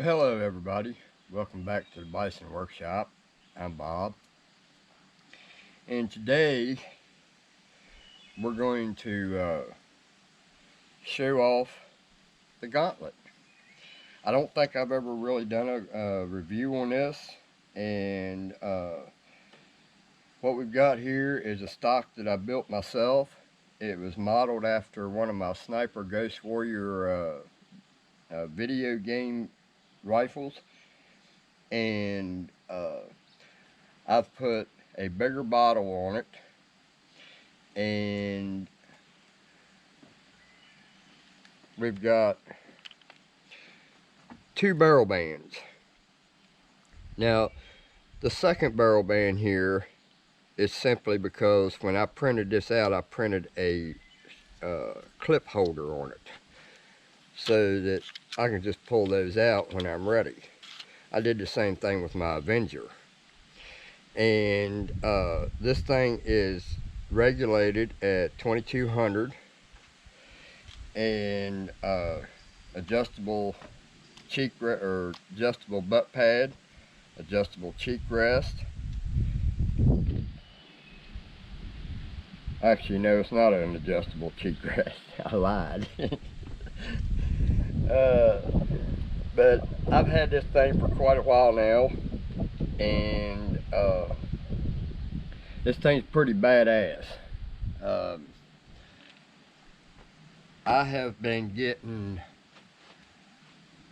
Well, hello everybody. Welcome back to the Bison Workshop. I'm Bob. And today we're going to show off the Gauntlet. I don't think I've ever really done a review on this. And what we've got here is a stock that I built myself. It was modeled after one of my Sniper Ghost Warrior video game rifles. And I've put a bigger bottle on it, and we've got two barrel bands. Now, the second barrel band here is simply because when I printed this out, I printed a clip holder on it so that I can just pull those out when I'm ready. I did the same thing with my Avenger. And this thing is regulated at 2200 and adjustable cheek or adjustable butt pad, adjustable cheek rest. Actually, no, it's not an adjustable cheek rest. I lied. But I've had this thing for quite a while now, and this thing's pretty badass. I have been getting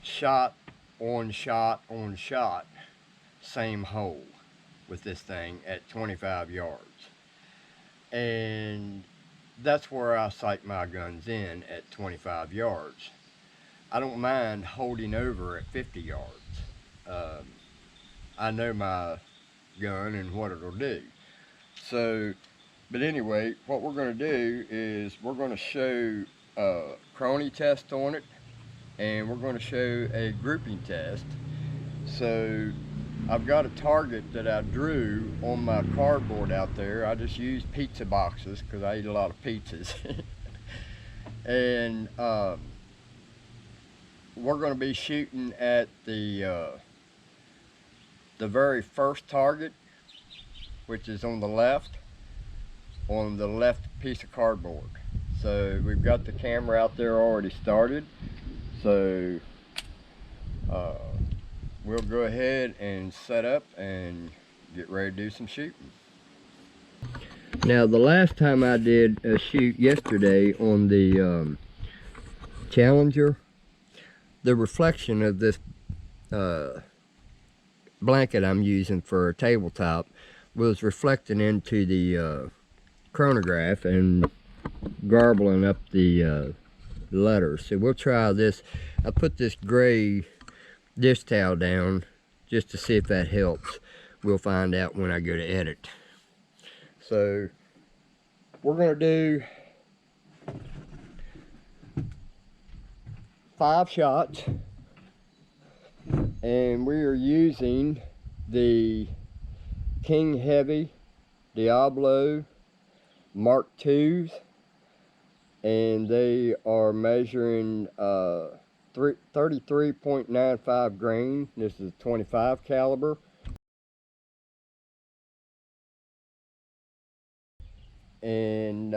shot on shot on shot, same hole with this thing at 25 yards. And that's where I sight my guns in, at 25 yards. I don't mind holding over at 50 yards. I know my gun and what it'll do. So, but anyway, what we're going to do is we're going to show a Chronograph test on it, and we're going to show a grouping test. So I've got a target that I drew on my cardboard out there. I just used pizza boxes because I eat a lot of pizzas. And we're going to be shooting at the very first target, which is on the left piece of cardboard. So we've got the camera out there already started. So we'll go ahead and set up and get ready to do some shooting. Now, the last time I did a shoot yesterday on the Challenger, the reflection of this blanket I'm using for a tabletop was reflecting into the chronograph and garbling up the letters. So we'll try this. I put this gray dish towel down just to see if that helps. We'll find out when I go to edit. So we're going to do 5 shots, and we are using the King Heavy Diablo Mark IIs, and they are measuring 33.95 grain. This is 25 caliber. And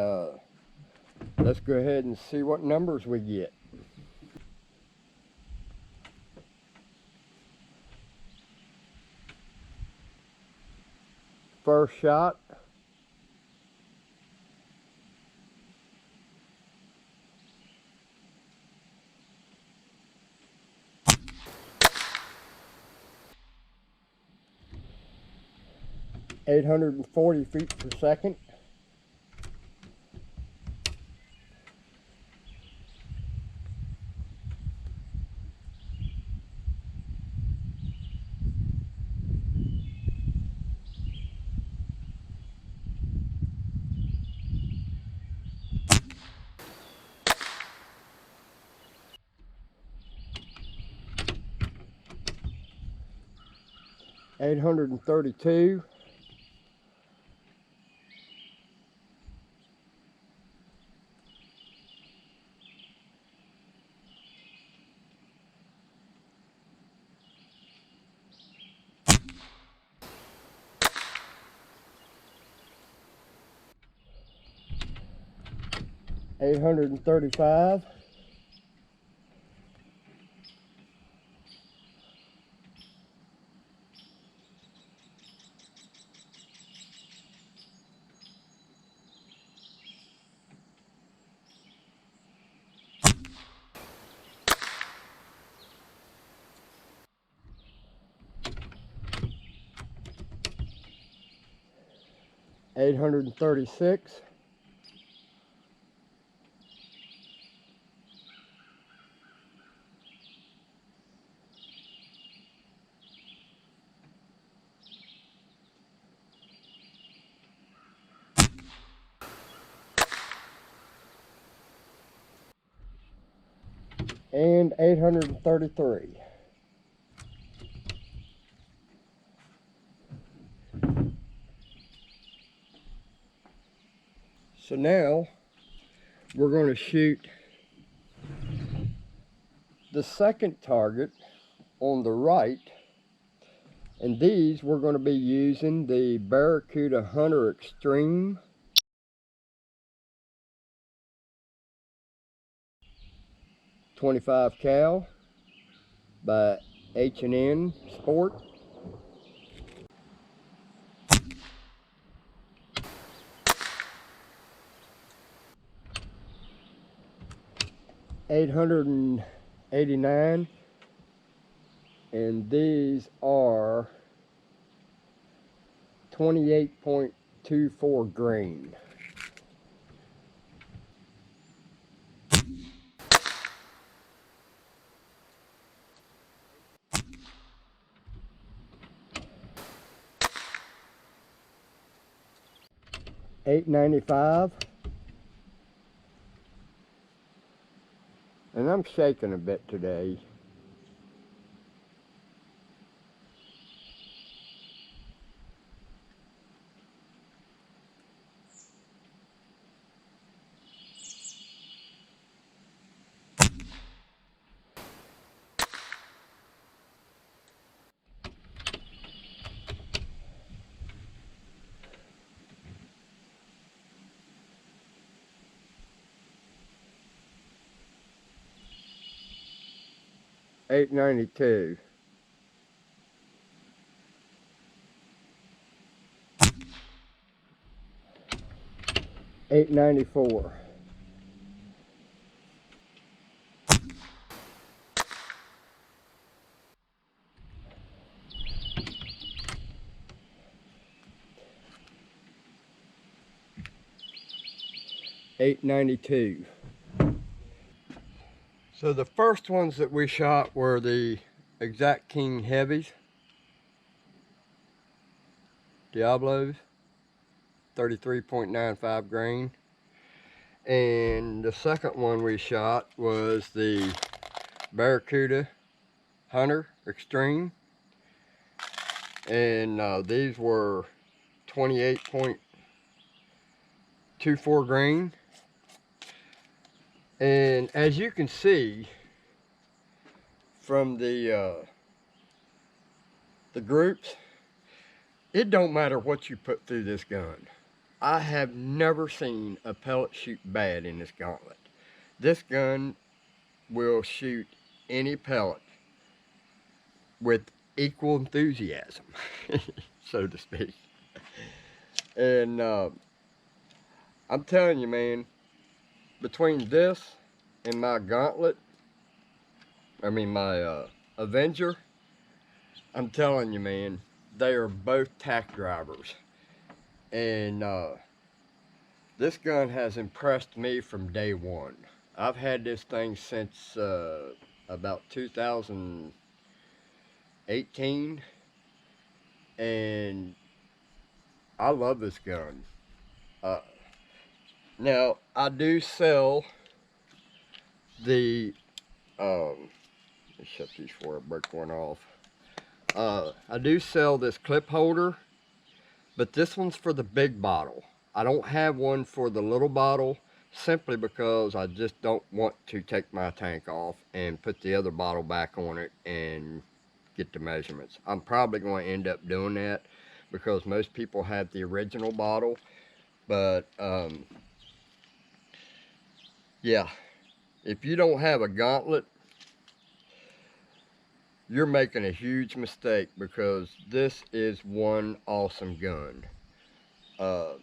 let's go ahead and see what numbers we get. First shot. .840 feet per second. .832. 835. $836. And 833. So now we're going to shoot the second target on the right, and these we're going to be using the Barracuda Hunter Extreme. .25 cal by H&N Sport. $889, and these are 28.24 grain. $895, and I'm shaking a bit today. $892. $894. $892. So the first ones that we shot were the Exact King Heavies, Diablos, 33.95 grain. And the second one we shot was the Barracuda Hunter Extreme, and these were 28.24 grain. And as you can see from the groups, it don't matter what you put through this gun. I have never seen a pellet shoot bad in this Gauntlet. This gun will shoot any pellet with equal enthusiasm, so to speak. And I'm telling you, man, between this and my Gauntlet, my Avenger, I'm telling you, man, they are both tack drivers. And this gun has impressed me from day one. I've had this thing since about 2018, and I love this gun. Now, I do sell the, let me shut these before I break one off. I do sell this clip holder, but this one's for the big bottle. I don't have one for the little bottle, simply because I just don't want to take my tank off and put the other bottle back on it and get the measurements. I'm probably going to end up doing that because most people have the original bottle, but Yeah, if you don't have a Gauntlet, you're making a huge mistake, because this is one awesome gun. Uh,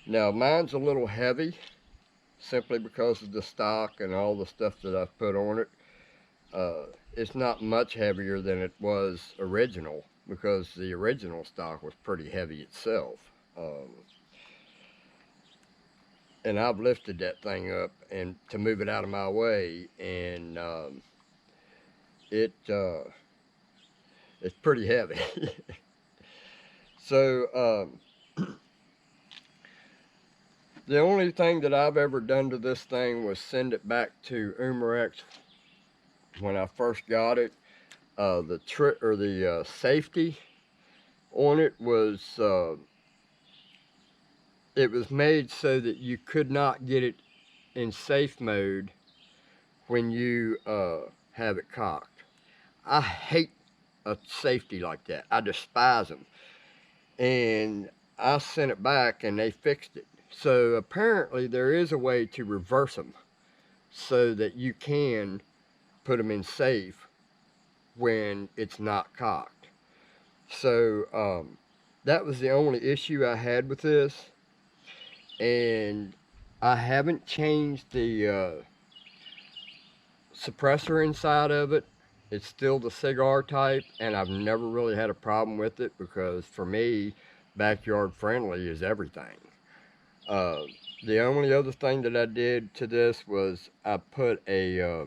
Now, mine's a little heavy, simply because of the stock and all the stuff that I've put on it. It's not much heavier than it was original, because the original stock was pretty heavy itself. And I've lifted that thing up and to move it out of my way, and it it's pretty heavy. So the only thing that I've ever done to this thing was send it back to Umarex when I first got it. The safety on it was made so that you could not get it in safe mode when you have it cocked. I hate a safety like that. I despise them. And I sent it back and they fixed it. So apparently there is a way to reverse them so that you can put them in safe when it's not cocked. So that was the only issue I had with this. And I haven't changed the suppressor inside of it. It's still the cigar type, and I've never really had a problem with it, because for me, backyard friendly is everything. Uh, the only other thing that I did to this was I put I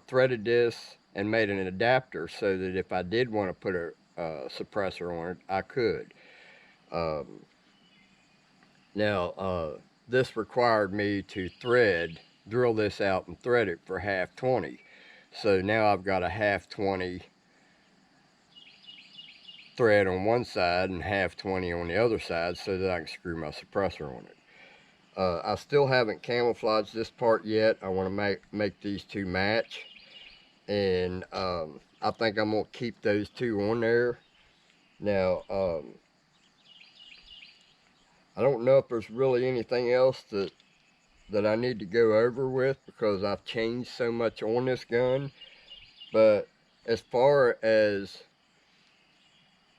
threaded this and made an adapter so that if I did want to put a suppressor on it, I could. Um, Now, this required me to drill this out and thread it for half 20. So now I've got a half 20 thread on one side and half 20 on the other side, so that I can screw my suppressor on it. I still haven't camouflaged this part yet. I want to make these two match, and I think I'm going to keep those two on there. Now, I don't know if there's really anything else that I need to go over with, because I've changed so much on this gun. But as far as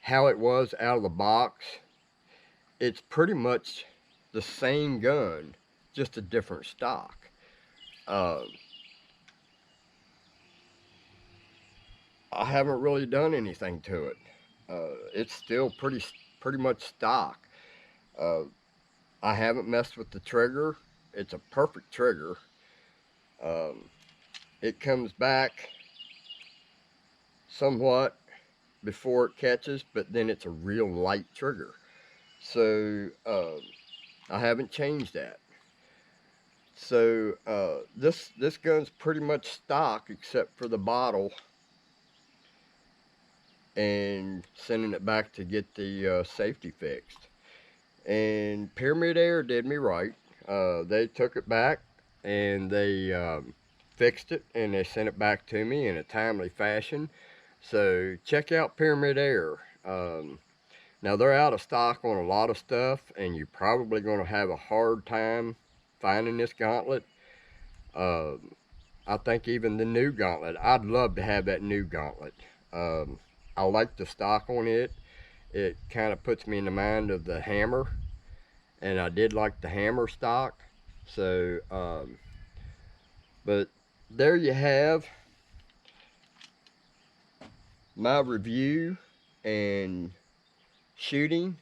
how it was out of the box, it's pretty much the same gun, just a different stock. I haven't really done anything to it. It's still pretty much stock. Uh, I haven't messed with the trigger. It's a perfect trigger. Um, it comes back somewhat before it catches, but then it's a real light trigger. So I haven't changed that. So this gun's pretty much stock except for the bottle, and sending it back to get the safety fixed. And Pyramid Air did me right. They took it back and they fixed it, and they sent it back to me in a timely fashion. So check out Pyramid Air. Now, they're out of stock on a lot of stuff, and you're probably going to have a hard time finding this Gauntlet. I think even the new Gauntlet, I'd love to have that new Gauntlet. I like the stock on it. It kind of puts me in the mind of the Hammer, and I did like the Hammer stock. So, but there you have my review and shooting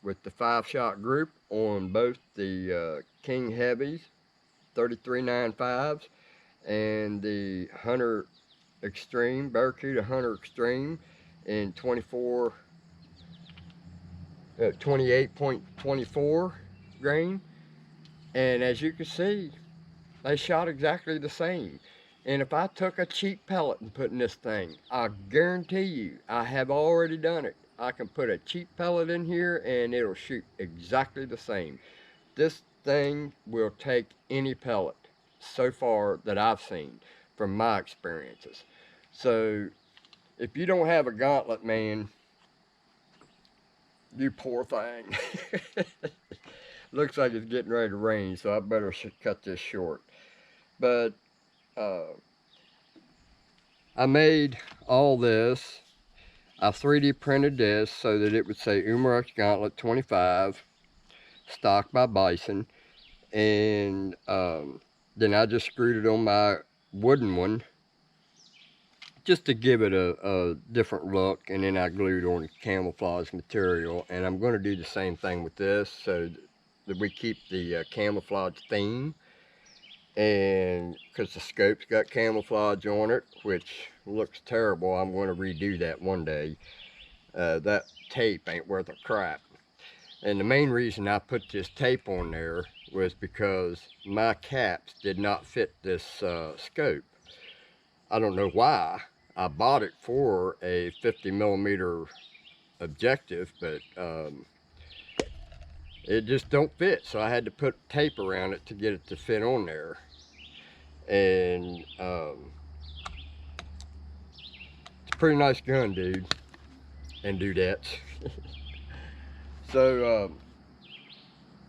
with the 5-shot group on both the King Heavies 3395s and the Hunter Extreme, Barracuda Hunter Extreme in 28.24 grain. And as you can see, they shot exactly the same. And if I took a cheap pellet and put in this thing, I guarantee you, I have already done it. I can put a cheap pellet in here and it'll shoot exactly the same. This thing will take any pellet so far that I've seen from my experiences. So if you don't have a Gauntlet, man, you poor thing. Looks like it's getting ready to rain, so I better cut this short. But I made all this. I 3D printed this so that it would say Umarex Gauntlet 25, stock by Bison. And then I just screwed it on my wooden one just to give it a different look, and then I glued on camouflage material. And I'm going to do the same thing with this so that we keep the camouflage theme. And because the scope's got camouflage on it, which looks terrible, I'm going to redo that one day. That tape ain't worth a crap. And the main reason I put this tape on there was because my caps did not fit this scope. I don't know why. I bought it for a 50mm objective, but it just don't fit. So I had to put tape around it to get it to fit on there. And it's a pretty nice gun, dude, and dudettes. So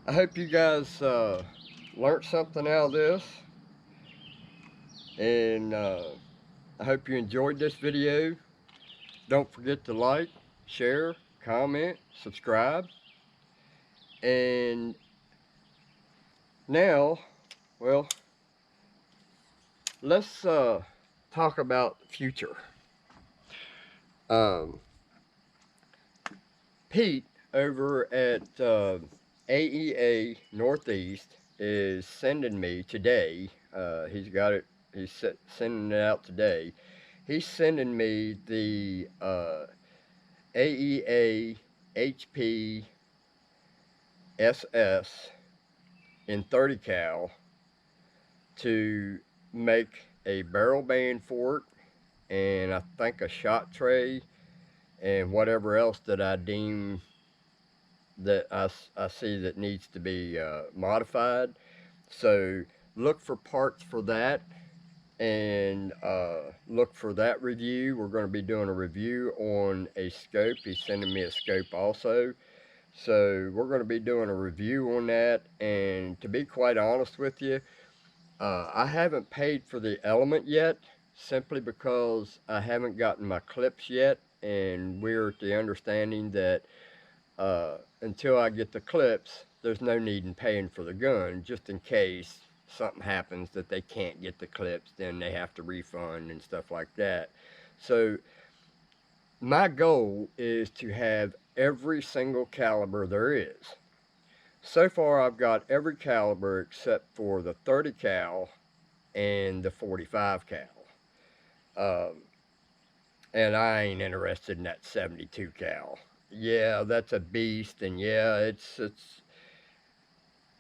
I hope you guys learned something out of this, and I hope you enjoyed this video. Don't forget to like, share, comment, subscribe. And now, well, let's talk about the future. Pete over at AEA Northeast is sending me today. He's got it. He's sending it out today. He's sending me the AEA HP SS in 30 cal to make a barrel band for it, and I think a shot tray, and whatever else that I deem that I see that needs to be modified. So look for parts for that, and look for that review. We're going to be doing a review on a scope. He's sending me a scope also. So we're going to be doing a review on that. And to be quite honest with you, I haven't paid for the element yet, simply because I haven't gotten my clips yet, and we're at the understanding that until I get the clips, there's no need in paying for the gun, just in case something happens that they can't get the clips, then they have to refund and stuff like that. So my goal is to have every single caliber there is. So far I've got every caliber except for the 30 cal and the 45 cal. And I ain't interested in that 72 cal. Yeah, that's a beast, and yeah,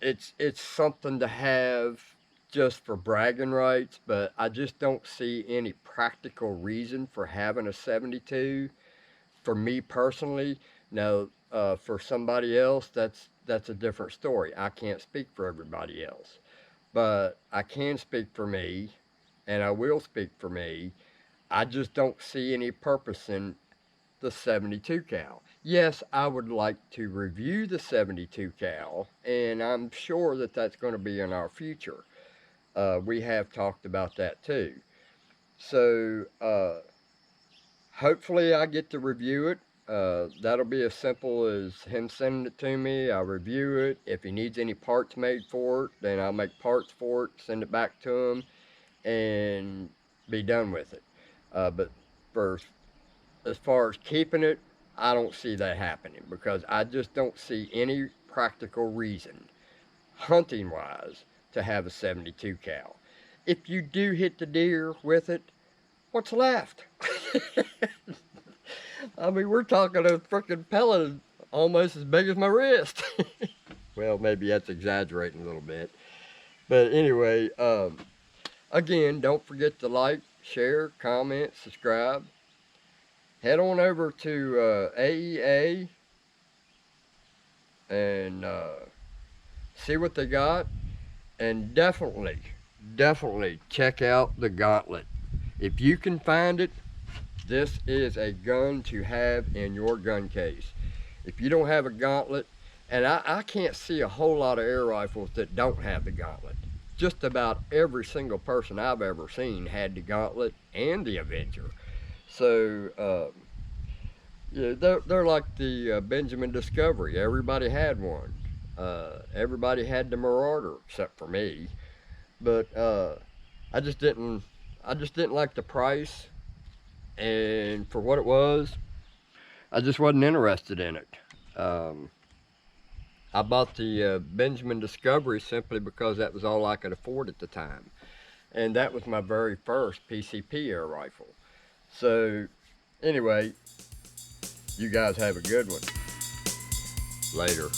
it's something to have just for bragging rights, but I just don't see any practical reason for having a 72 for me personally. Now, for somebody else, that's a different story. I can't speak for everybody else, but I can speak for me, and I will speak for me. I just don't see any purpose in the 72 cal. Yes, I would like to review the 72 cal, and I'm sure that that's going to be in our future. We have talked about that too. So hopefully I get to review it. That'll be as simple as him sending it to me. I'll review it. If he needs any parts made for it, then I'll make parts for it, send it back to him, and be done with it. But as far as keeping it, I don't see that happening, because I just don't see any practical reason, hunting-wise, to have a 72 cal. If you do hit the deer with it, what's left? I mean, we're talking a freaking pellet almost as big as my wrist. Well, maybe that's exaggerating a little bit. But anyway, again, don't forget to like, share, comment, subscribe. Head on over to AEA and see what they got. And definitely check out the Gauntlet. If you can find it, this is a gun to have in your gun case. If you don't have a Gauntlet, and I can't see a whole lot of air rifles that don't have the Gauntlet. just about every single person I've ever seen had the Gauntlet and the Avenger. So yeah, they're like the Benjamin Discovery. Everybody had one. Everybody had the Marauder except for me. But I just didn't. I just didn't like the price, and for what it was, I just wasn't interested in it. Um, I bought the Benjamin Discovery simply because that was all I could afford at the time, and that was my very first PCP air rifle. So, anyway, you guys have a good one. Later.